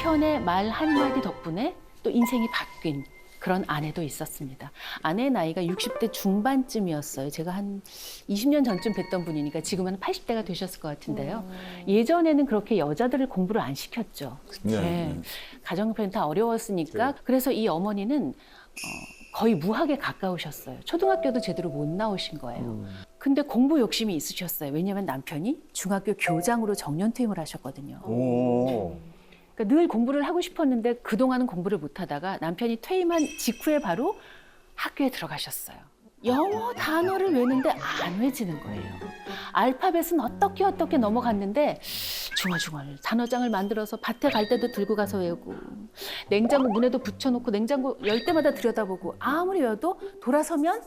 남편의 말 한마디 덕분에 또 인생이 바뀐 그런 아내도 있었습니다. 아내의 나이가 60대 중반쯤이었어요. 제가 한 20년 전쯤 뵀던 분이니까 지금은 80대가 되셨을 것 같은데요. 예전에는 그렇게 여자들을 공부를 안 시켰죠. 네. 가정 형편이 다 어려웠으니까. 그래서 이 어머니는 거의 무학에 가까우셨어요. 초등학교도 제대로 못 나오신 거예요. 근데 공부 욕심이 있으셨어요. 왜냐하면 남편이 중학교 교장으로 정년퇴임을 하셨거든요. 그러니까 늘 공부를 하고 싶었는데 그동안은 공부를 못 하다가 남편이 퇴임한 직후에 바로 학교에 들어가셨어요. 영어 단어를 외우는데 안 외지는 거예요. 알파벳은 어떻게 넘어갔는데 중얼중얼 단어장을 만들어서 밭에 갈 때도 들고 가서 외우고 냉장고 문에도 붙여놓고 냉장고 열 때마다 들여다보고 아무리 외워도 돌아서면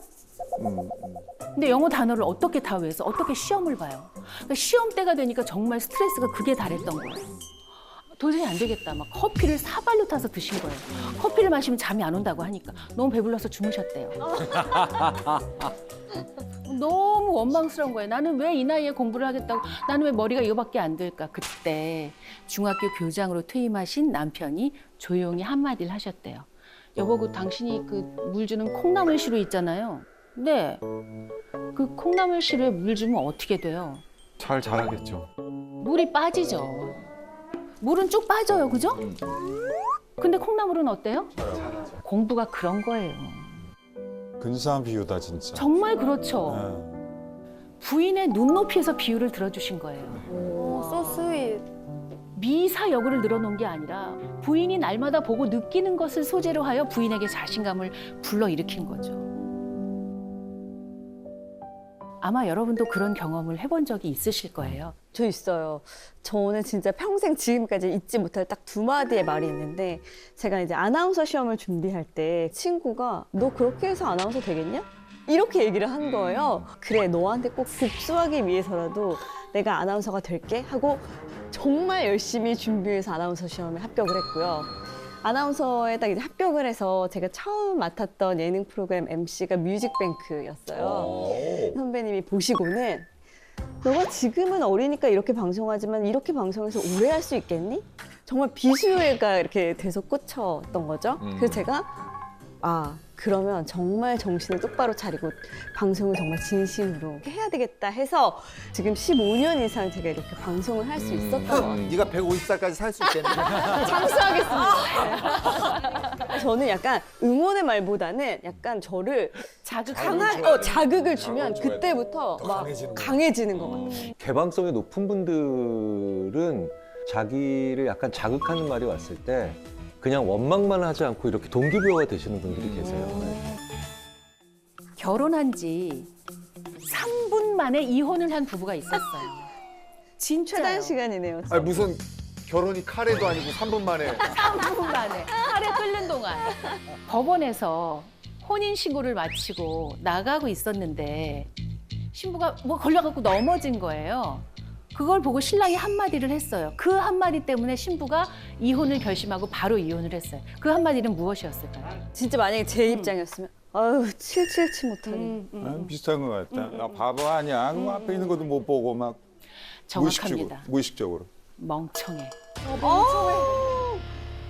근데 영어 단어를 어떻게 다 외워서 어떻게 시험을 봐요. 그러니까 시험 때가 되니까 정말 스트레스가 극에 달했던 거예요. 도저히 안 되겠다. 막 커피를 사발로 타서 드신 거예요. 커피를 마시면 잠이 안 온다고 하니까 너무 배불러서 주무셨대요. 너무 원망스러운 거예요. 나는 왜 이 나이에 공부를 하겠다고, 나는 왜 머리가 이거밖에 안 될까. 그때 중학교 교장으로 퇴임하신 남편이 조용히 한마디를 하셨대요. 여보, 당신이 그 물 주는 콩나물 시루 있잖아요. 네. 그 콩나물 시루에 물 주면 어떻게 돼요? 잘 자라겠죠. 물이 빠지죠. 물은 쭉 빠져요, 그죠? 근데 콩나물은 어때요? 공부가 그런 거예요. 근사한 비유다 진짜. 정말 그렇죠. 네. 부인의 눈높이에서 비유를 들어주신 거예요. 오, so sweet. 미사 여구를 늘어놓은 게 아니라 부인이 날마다 보고 느끼는 것을 소재로 하여 부인에게 자신감을 불러일으킨 거죠. 아마 여러분도 그런 경험을 해본 적이 있으실 거예요. 저 있어요. 저는 진짜 평생 지금까지 잊지 못할 딱 두 마디의 말이 있는데 제가 이제 아나운서 시험을 준비할 때 친구가 너 그렇게 해서 아나운서 되겠냐? 이렇게 얘기를 한 거예요. 그래, 너한테 꼭 복수하기 위해서라도 내가 아나운서가 될게 하고 정말 열심히 준비해서 아나운서 시험에 합격을 했고요. 아나운서에 딱 이제 합격을 해서 제가 처음 맡았던 예능 프로그램 MC가 뮤직뱅크였어요. 선배님이 보시고는 너가 지금은 어리니까 이렇게 방송하지만 이렇게 방송해서 오래 할 수 있겠니? 정말 비수가 이렇게 돼서 꽂혔던 거죠. 그래서 제가 그러면 정말 정신을 똑바로 차리고 방송을 정말 진심으로 해야 되겠다 해서 지금 15년 이상 제가 이렇게 방송을 할 수 있었던 것 같아요. 네가 150살까지 살 수 있겠네. 장수하겠습니다. 저는 약간 응원의 말보다는 약간 저를 자극을 주면 그때부터 막 강해지는 것 같아요. 개방성이 높은 분들은 자기를 약간 자극하는 말이 왔을 때 그냥 원망만 하지 않고 이렇게 동기부여가 되시는 분들이 계세요. 결혼한 지 3분 만에 이혼을 한 부부가 있었어요. 진짜요. 최단 시간이네요. 아니 무슨 결혼이 카레도 아니고 3분 만에. 3분 만에 카레 끓는 동안 법원에서 혼인신고를 마치고 나가고 있었는데 신부가 뭐 걸려갖고 넘어진 거예요. 그걸 보고 신랑이 한마디를 했어요. 그 한마디 때문에 신부가 이혼을 결심하고 바로 이혼을 했어요. 그 한마디는 무엇이었을까요? 진짜 만약에 제 입장이었으면 아유 777 못하네. 비슷한 것 같다. 나 바보 아니야. 그 앞에 있는 것도 못 보고 막 정확합니다. 무의식적으로. 멍청해.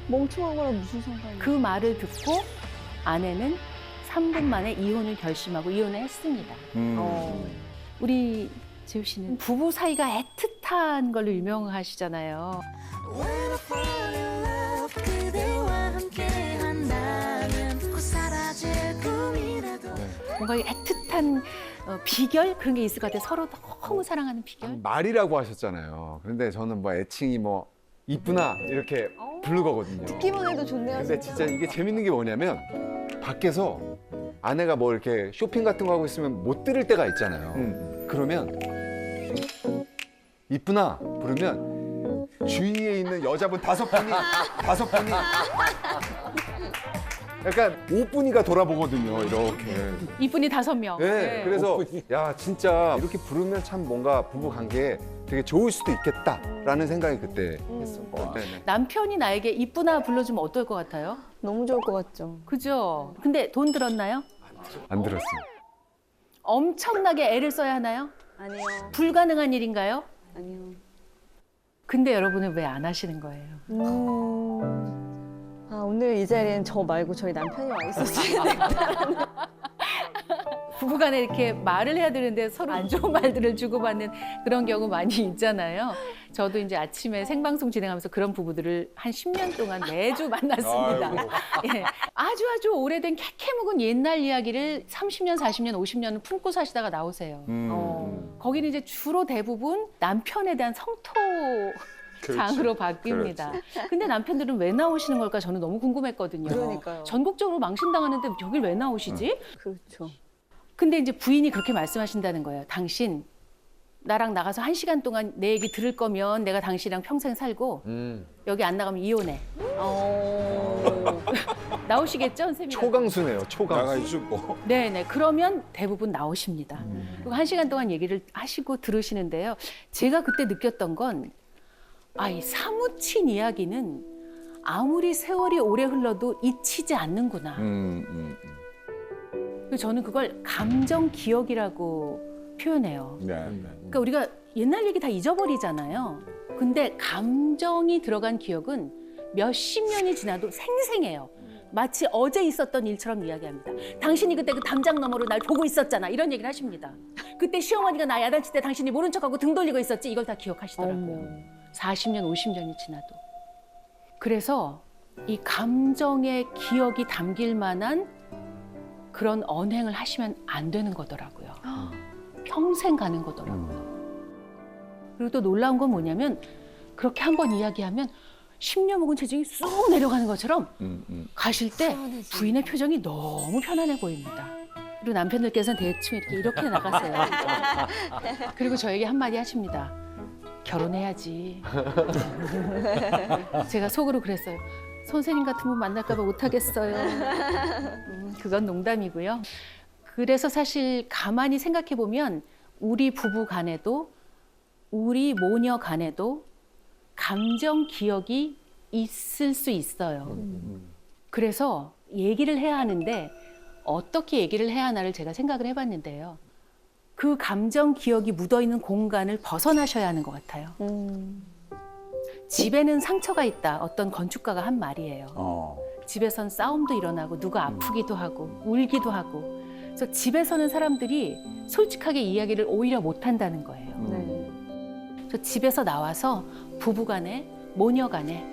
멍청한 거랑 무슨 상관이야? 그 말을 듣고 아내는 3분 만에 이혼을 결심하고 이혼을 했습니다. 우리 재우 씨는 부부 사이가 애틋한 걸로 유명하시잖아요. 뭔가 애틋한 비결 그런 게 있을 것 같아요. 서로 너무 사랑하는 비결. 말이라고 하셨잖아요. 그런데 저는 뭐 애칭이 뭐 이쁘나 이렇게 부르거든요. 듣기만 해도 좋네요. 근데 진짜 이게 재밌는 게 뭐냐면 밖에서 아내가 뭐 이렇게 쇼핑 같은 거 하고 있으면 못 들을 때가 있잖아요. 그러면 이쁘나 부르면 주위에 있는 여자분 다섯 분이 약간 5분이가 돌아보거든요. 이렇게. 이분이 5명. 네, 그래서 야 진짜 이렇게 부르면 참 뭔가 부부 관계에 되게 좋을 수도 있겠다라는 생각이 그때 했었고. 네네. 남편이 나에게 이쁘나 불러주면 어떨 것 같아요? 너무 좋을 것 같죠. 그죠? 근데 돈 들었나요? 안 들었어요. 엄청나게 애를 써야 하나요? 아니요. 불가능한 일인가요? 아니요. 근데 여러분은 왜 안 하시는 거예요? 아, 오늘 이 자리엔 저 말고 저희 남편이 와 있었어요. 부부간에 이렇게 말을 해야 되는데 서로 안 좋은 말들을 주고받는 그런 경우 많이 있잖아요. 저도 이제 아침에 생방송 진행하면서 그런 부부들을 한 10년 동안 매주 만났습니다. 아이고. 예. 아주 오래된 캐캐묵은 옛날 이야기를 30년, 40년, 50년을 품고 사시다가 나오세요. 거기는 이제 주로 대부분 남편에 대한 성토 장으로 바뀝니다. 근데 남편들은 왜 나오시는 걸까 저는 너무 궁금했거든요. 그러니까요. 전국적으로 망신당하는데 여길 왜 나오시지? 그렇죠. 근데 이제 부인이 그렇게 말씀하신다는 거예요. 당신 나랑 나가서 1시간 동안 내 얘기 들을 거면 내가 당신이랑 평생 살고 여기 안 나가면 이혼해. 나오시겠죠, 선생님? 초강수네요, 초강수. 나가야지 뭐. 네네. 그러면 대부분 나오십니다. 그리고 1시간 동안 얘기를 하시고 들으시는데요. 제가 그때 느꼈던 건 이 사무친 이야기는 아무리 세월이 오래 흘러도 잊히지 않는구나. 그래서 저는 그걸 감정 기억이라고 표현해요. 네, 네. 그러니까 우리가 옛날 얘기 다 잊어버리잖아요. 근데 감정이 들어간 기억은 몇십 년이 지나도 생생해요. 마치 어제 있었던 일처럼 이야기합니다. 당신이 그때 그 담장 너머로 날 보고 있었잖아. 이런 얘기를 하십니다. 그때 시어머니가 나 야단칠 때 당신이 모른 척하고 등 돌리고 있었지. 이걸 다 기억하시더라고요. 40년, 50년이 지나도. 그래서 이 감정의 기억이 담길 만한 그런 언행을 하시면 안 되는 거더라고요. 평생 가는 거더라고요. 그리고 또 놀라운 건 뭐냐면 그렇게 한번 이야기하면 10년 묵은 체중이 쑥 내려가는 것처럼 가실 때 부인의 표정이 너무 편안해 보입니다. 그리고 남편들께서는 대충 이렇게 나가세요. 그리고 저에게 한마디 하십니다. 결혼해야지. 제가 속으로 그랬어요. 선생님 같은 분 만날까 봐 못하겠어요. 그건 농담이고요. 그래서 사실 가만히 생각해 보면 우리 부부 간에도 우리 모녀 간에도 감정 기억이 있을 수 있어요. 그래서 얘기를 해야 하는데 어떻게 얘기를 해야 하나를 제가 생각을 해봤는데요. 그 감정 기억이 묻어있는 공간을 벗어나셔야 하는 것 같아요. 집에는 상처가 있다. 어떤 건축가가 한 말이에요. 집에선 싸움도 일어나고 누가 아프기도 하고 울기도 하고. 그래서 집에 서는 사람들이 솔직하게 이야기를 오히려 못한다는 거예요. 그래서 집에서 나와서 부부간에 모녀간에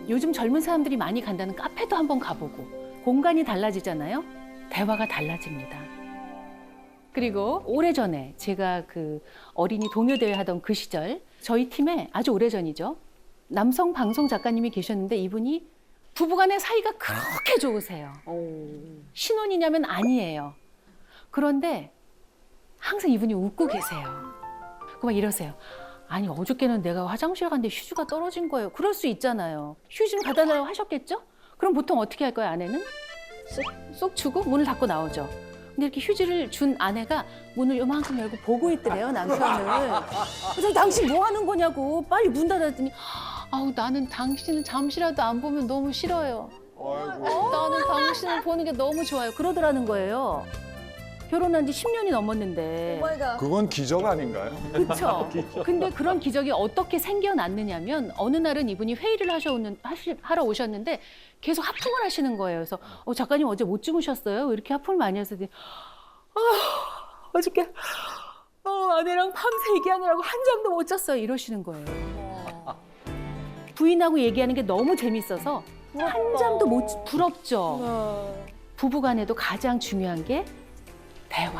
요즘 젊은 사람들이 많이 간다는 카페도 한번 가보고 공간이 달라지잖아요. 대화가 달라집니다. 그리고 오래전에 제가 그 어린이 동요대회 하던 그 시절 저희 팀에 아주 오래전이죠. 남성 방송 작가님이 계셨는데 이분이 부부간의 사이가 그렇게 좋으세요. 신혼이냐면 아니에요. 그런데 항상 이분이 웃고 계세요. 그 막 이러세요. 아니 어저께는 내가 화장실 갔는데 휴지가 떨어진 거예요. 그럴 수 있잖아요. 휴지 좀 갖다 달라고 하셨겠죠? 그럼 보통 어떻게 할 거예요, 아내는? 쏙 주고 문을 닫고 나오죠. 근데 이렇게 휴지를 준 아내가 문을 요만큼 열고 보고 있더래요, 남편을. 그래서 당신 뭐 하는 거냐고 빨리 문 닫았더니 아우 나는 당신을 잠시라도 안 보면 너무 싫어요. 나는 당신을 보는 게 너무 좋아요. 그러더라는 거예요. 결혼한 지 10년이 넘었는데. 그건 기적 아닌가요? 그렇죠. 근데 그런 기적이 어떻게 생겨났느냐면 어느 날은 이분이 회의를 하러 오셨는데 계속 하품을 하시는 거예요. 그래서 작가님 어제 못 주무셨어요? 왜 이렇게 하품을 많이 하세요? 어저께 아내랑 밤새 얘기하느라고 한 잠도 못 잤어요. 이러시는 거예요. 부인하고 얘기하는 게 너무 재밌어서 한 잠도 못 부럽죠. 부부간에도 가장 중요한 게 대화.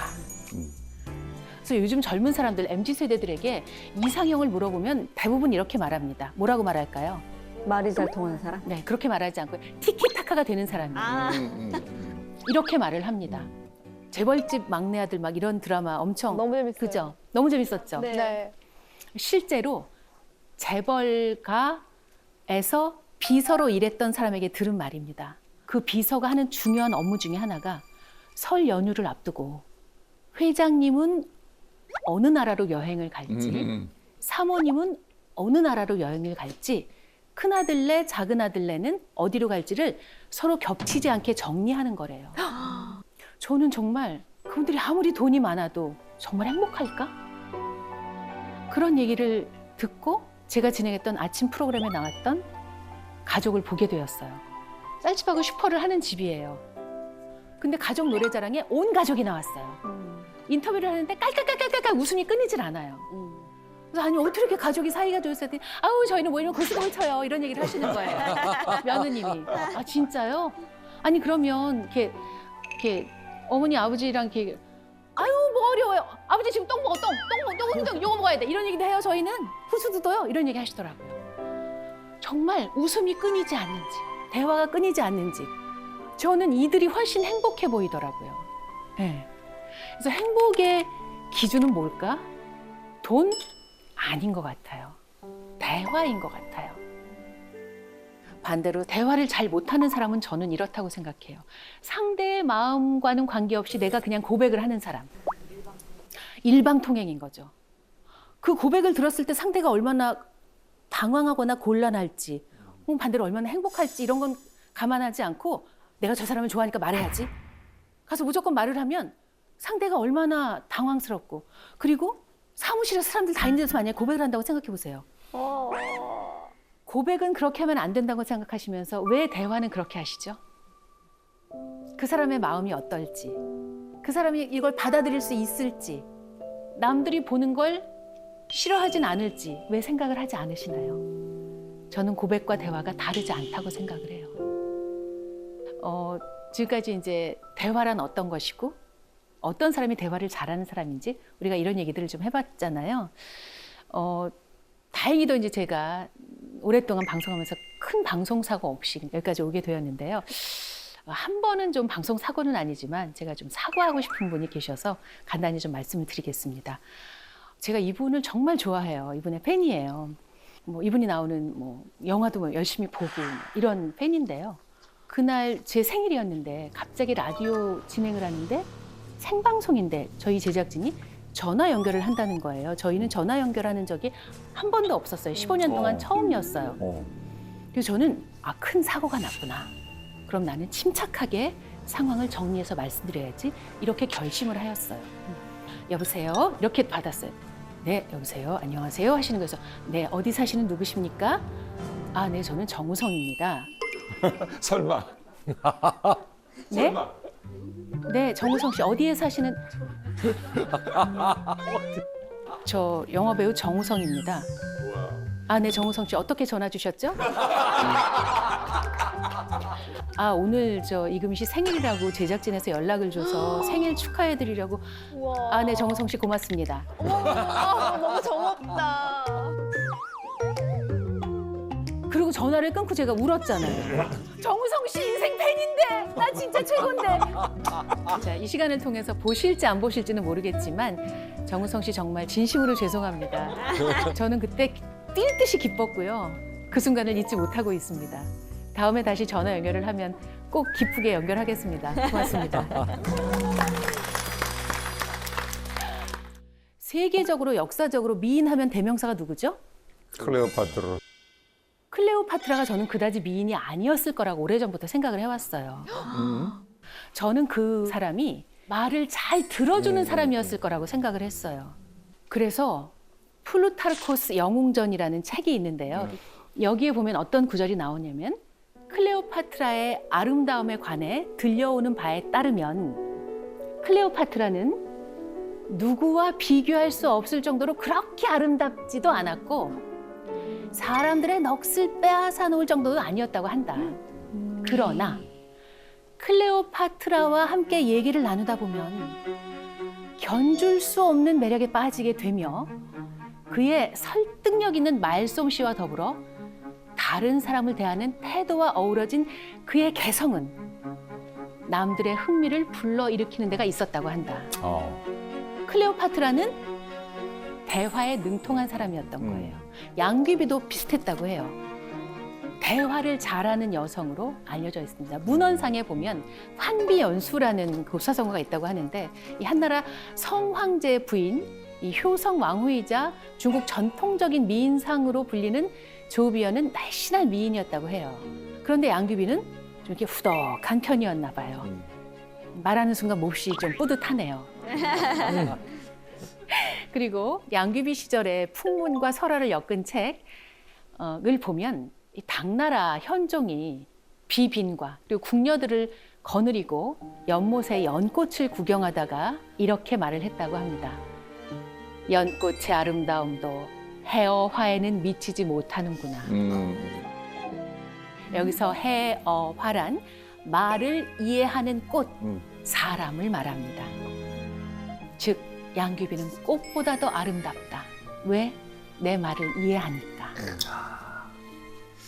그래서 요즘 젊은 사람들, MZ세대들에게 이상형을 물어보면 대부분 이렇게 말합니다. 뭐라고 말할까요? 말이 잘 통하는 사람? 네, 그렇게 말하지 않고 티키타카가 되는 사람이에요. 이렇게 말을 합니다. 재벌집 막내 아들 막 이런 드라마 엄청 너무 재밌어요. 그죠? 너무 재밌었죠? 네. 실제로 재벌가에서 비서로 일했던 사람에게 들은 말입니다. 그 비서가 하는 중요한 업무 중에 하나가 설 연휴를 앞두고 회장님은 어느 나라로 여행을 갈지 사모님은 어느 나라로 여행을 갈지 큰아들네 작은아들네는 어디로 갈지를 서로 겹치지 않게 정리하는 거래요. 저는 정말 그분들이 아무리 돈이 많아도 정말 행복할까? 그런 얘기를 듣고 제가 진행했던 아침 프로그램에 나왔던 가족을 보게 되었어요. 쌀집하고 슈퍼를 하는 집이에요. 근데 가족 노래자랑에 온 가족이 나왔어요. 인터뷰를 하는데 깔깔깔깔깔 웃음이 끊이질 않아요. 그래서 아니 어떻게 이렇게 가족이 사이가 좋으세요? 했더니 아우 저희는 뭐 이런 고스톱을 쳐요. 이런 얘기를 하시는 거예요. 며느님이. 아 진짜요? 아니 그러면 이렇게 어머니 아버지랑 이렇게 아유 뭐 어려워요. 아버지 지금 똥 먹어 똥 요거 먹어야 돼. 이런 얘기도 해요. 저희는 후수도도요. 이런 얘기 하시더라고요. 정말 웃음이 끊이지 않는지 대화가 끊이지 않는지 저는 이들이 훨씬 행복해 보이더라고요. 네. 그래서 행복의 기준은 뭘까? 돈? 아닌 것 같아요. 대화인 것 같아요. 반대로 대화를 잘 못하는 사람은 저는 이렇다고 생각해요. 상대의 마음과는 관계없이 내가 그냥 고백을 하는 사람. 일방통행인 거죠. 그 고백을 들었을 때 상대가 얼마나 당황하거나 곤란할지, 반대로 얼마나 행복할지 이런 건 감안하지 않고 내가 저 사람을 좋아하니까 말해야지. 가서 무조건 말을 하면 상대가 얼마나 당황스럽고 그리고 사무실에서 사람들 다 있는 데서 만약에 고백을 한다고 생각해 보세요. 고백은 그렇게 하면 안 된다고 생각하시면서 왜 대화는 그렇게 하시죠? 그 사람의 마음이 어떨지, 그 사람이 이걸 받아들일 수 있을지, 남들이 보는 걸 싫어하진 않을지 왜 생각을 하지 않으시나요? 저는 고백과 대화가 다르지 않다고 생각을 해요. 지금까지 이제 대화란 어떤 것이고 어떤 사람이 대화를 잘하는 사람인지 우리가 이런 얘기들을 좀 해봤잖아요. 다행히도 이제 제가 오랫동안 방송하면서 큰 방송 사고 없이 여기까지 오게 되었는데요. 한 번은 좀 방송 사고는 아니지만 제가 좀 사과하고 싶은 분이 계셔서 간단히 좀 말씀을 드리겠습니다. 제가 이분을 정말 좋아해요. 이분의 팬이에요. 뭐 이분이 나오는 뭐 영화도 뭐 열심히 보고 이런 팬인데요. 그날 제 생일이었는데 갑자기 라디오 진행을 하는데 생방송인데 저희 제작진이 전화 연결을 한다는 거예요. 저희는 전화 연결하는 적이 한 번도 없었어요. 15년 동안 처음이었어요. 그래서 저는 큰 사고가 났구나. 그럼 나는 침착하게 상황을 정리해서 말씀드려야지 이렇게 결심을 하였어요. 여보세요? 이렇게 받았어요. 네, 여보세요? 안녕하세요? 하시는 거여서 네, 어디 사시는 누구십니까? 아, 네, 저는 정우성입니다. 설마. 네? 설마. 네, 정우성 씨 어디에 사시는? 저 영화 배우 정우성입니다. 아, 네, 정우성 씨 어떻게 전화 주셨죠? 아, 오늘 저 이금희 씨 생일이라고 제작진에서 연락을 줘서 생일 축하해드리려고. 아, 네, 정우성 씨 고맙습니다. 너무 정없다. 그리고 전화를 끊고 제가 울었잖아요. 정우성 씨 인생 팬인데 나 진짜 최고인데. 자, 이 시간을 통해서 보실지 안 보실지는 모르겠지만 정우성 씨 정말 진심으로 죄송합니다. 저는 그때 뛸 듯이 기뻤고요. 그 순간을 잊지 못하고 있습니다. 다음에 다시 전화 연결을 하면 꼭 기쁘게 연결하겠습니다. 고맙습니다. 세계적으로 역사적으로 미인하면 대명사가 누구죠? 클레오파트라. 클레오파트라가 저는 그다지 미인이 아니었을 거라고 오래전부터 생각을 해왔어요. 저는 그 사람이 말을 잘 들어주는 사람이었을 거라고 생각을 했어요. 그래서 플루타르코스 영웅전이라는 책이 있는데요. 여기에 보면 어떤 구절이 나오냐면 클레오파트라의 아름다움에 관해 들려오는 바에 따르면 클레오파트라는 누구와 비교할 수 없을 정도로 그렇게 아름답지도 않았고 사람들의 넋을 빼앗아 놓을 정도도 아니었다고 한다. 그러나 클레오파트라와 함께 얘기를 나누다 보면 견줄 수 없는 매력에 빠지게 되며 그의 설득력 있는 말솜씨와 더불어 다른 사람을 대하는 태도와 어우러진 그의 개성은 남들의 흥미를 불러일으키는 데가 있었다고 한다. 클레오파트라는 대화에 능통한 사람이었던 거예요. 양귀비도 비슷했다고 해요. 대화를 잘하는 여성으로 알려져 있습니다. 문헌상에 보면 환비연수라는 고사성어가 있다고 하는데 이 한나라 성황제 부인 이 효성 왕후이자 중국 전통적인 미인상으로 불리는 조비연은 날씬한 미인이었다고 해요. 그런데 양귀비는 좀 이렇게 후덕한 편이었나 봐요. 말하는 순간 몹시 좀 뿌듯하네요. 그리고 양귀비 시절에 풍문과 설화를 엮은 책을 보면 이 당나라 현종이 비빈과 그리고 궁녀들을 거느리고 연못의 연꽃을 구경하다가 이렇게 말을 했다고 합니다. 연꽃의 아름다움도 해어화에는 미치지 못하는구나. 여기서 해어화란 말을 이해하는 꽃, 사람을 말합니다. 즉 양귀비는 꽃보다 더 아름답다. 왜? 내 말을 이해하니까.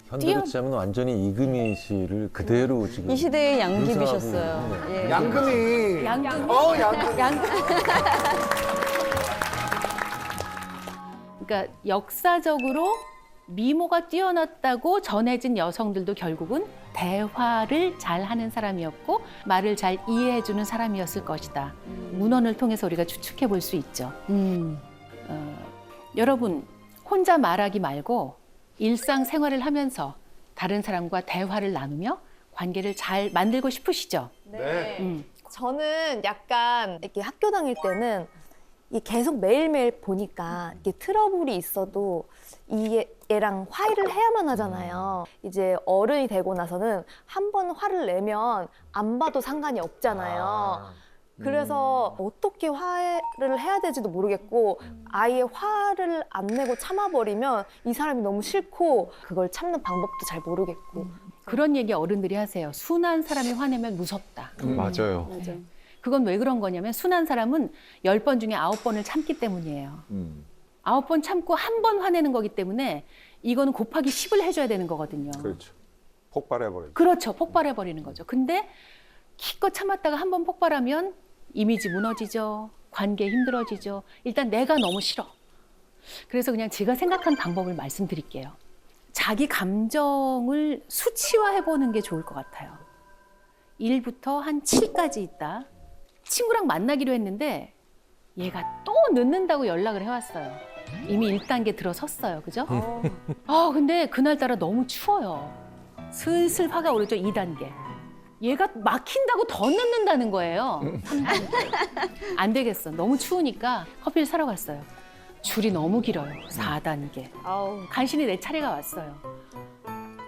현대로 치자면 완전히 이금희 씨를 그대로 지금 이 시대의 양귀비셨어요. 묘사하고 있는. 예. 양금이. 양금. 양금. 그러니까 역사적으로 미모가 뛰어났다고 전해진 여성들도 결국은 대화를 잘하는 사람이었고 말을 잘 이해해주는 사람이었을 것이다. 문헌을 통해서 우리가 추측해 볼 수 있죠. 여러분 혼자 말하기 말고 일상생활을 하면서 다른 사람과 대화를 나누며 관계를 잘 만들고 싶으시죠? 네. 저는 약간 이렇게 학교 다닐 때는 이 계속 매일매일 보니까 이게 트러블이 있어도 얘랑 화해를 해야만 하잖아요. 이제 어른이 되고 나서는 한 번 화를 내면 안 봐도 상관이 없잖아요. 그래서 어떻게 화해를 해야 될지도 모르겠고 아예 화를 안 내고 참아버리면 이 사람이 너무 싫고 그걸 참는 방법도 잘 모르겠고 그런 얘기 어른들이 하세요. 순한 사람이 화내면 무섭다. 맞아요. 그건 왜 그런 거냐면 순한 사람은 10번 중에 9번을 참기 때문이에요. 9번 참고 한 번 화내는 거기 때문에 이거는 곱하기 10을 해줘야 되는 거거든요. 그렇죠. 폭발해버리죠. 그렇죠. 폭발해버리는 거죠. 근데 기껏 참았다가 한 번 폭발하면 이미지 무너지죠. 관계 힘들어지죠. 일단 내가 너무 싫어. 그래서 그냥 제가 생각한 방법을 말씀드릴게요. 자기 감정을 수치화해보는 게 좋을 것 같아요. 1부터 한 7까지 있다. 친구랑 만나기로 했는데 얘가 또 늦는다고 연락을 해왔어요. 이미 1단계 들어섰어요. 그죠? 근데 그날따라 너무 추워요. 슬슬 화가 오르죠. 2단계. 얘가 막힌다고 더 늦는다는 거예요. 3단계. 안 되겠어. 너무 추우니까 커피를 사러 갔어요. 줄이 너무 길어요. 4단계. 간신히 내 차례가 왔어요.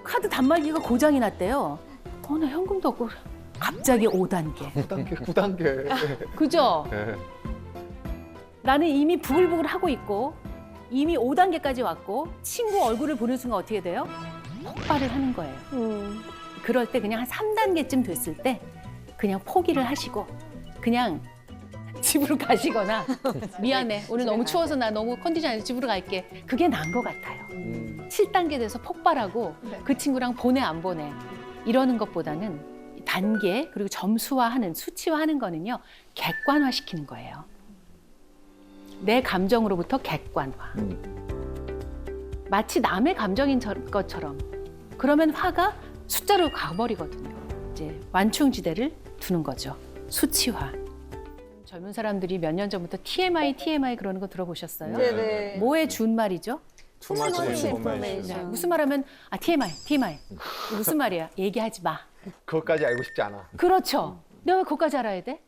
카드 단말기가 고장이 났대요. 나 현금도 없고 갑자기 5단계. 9단계. 그죠? 네. 나는 이미 부글부글 하고 있고 이미 5단계까지 왔고 친구 얼굴을 보는 순간 어떻게 돼요? 폭발을 하는 거예요. 그럴 때 그냥 한 3단계쯤 됐을 때 그냥 포기를 하시고 그냥 집으로 가시거나 미안해 오늘 너무 추워서 나 너무 컨디션 안 돼서 집으로 갈게. 그게 나은 것 같아요. 7단계 돼서 폭발하고 그 친구랑 보내 안 보내 이러는 것보다는 단계 그리고 점수화하는 수치화하는 거는요 객관화시키는 거예요. 내 감정으로부터 객관화. 마치 남의 감정인 것처럼. 그러면 화가 숫자로 가버리거든요. 이제 완충지대를 두는 거죠. 수치화. 젊은 사람들이 몇 년 전부터 TMI 그러는 거 들어보셨어요? 네네. 뭐에 준 말이죠? 투마치 much 인포메이션. 네, 무슨 말하면 TMI. 무슨 말이야? 얘기하지 마. 그것까지 알고 싶지 않아. 그렇죠. 내가 왜 그것까지 알아야 돼?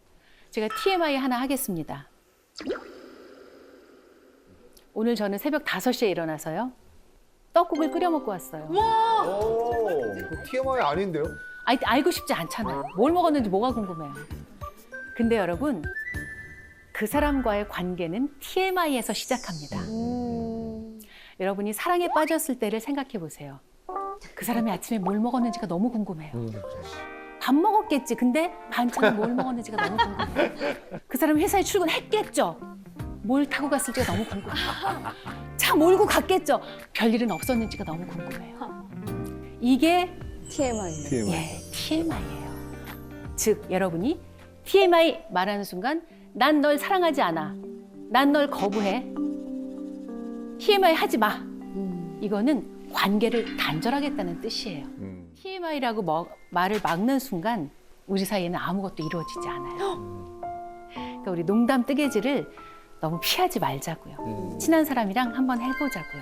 제가 TMI 하나 하겠습니다. 오늘 저는 새벽 5시에 일어나서요. 떡국을 끓여 먹고 왔어요. 그 TMI 아닌데요? 알고 싶지 않잖아요. 뭘 먹었는지 뭐가 궁금해요. 근데 여러분, 그 사람과의 관계는 TMI에서 시작합니다. 여러분이 사랑에 빠졌을 때를 생각해 보세요. 그 사람이 아침에 뭘 먹었는지가 너무 궁금해요. 밥 먹었겠지. 근데 반찬은 뭘 먹었는지가 너무 궁금해요. 그 사람이 회사에 출근했겠죠. 뭘 타고 갔을지가 너무 궁금해요. 차 몰고 갔겠죠. 별일은 없었는지가 너무 궁금해요. 이게 TMI. TMI예요. 즉 여러분이 TMI 말하는 순간 난 널 사랑하지 않아. 난 널 거부해. TMI 하지 마. 이거는 관계를 단절하겠다는 뜻이에요. TMI라고 말을 막는 순간 우리 사이에는 아무것도 이루어지지 않아요. 그러니까 우리 농담 뜨개질을 너무 피하지 말자고요. 친한 사람이랑 한번 해보자고요.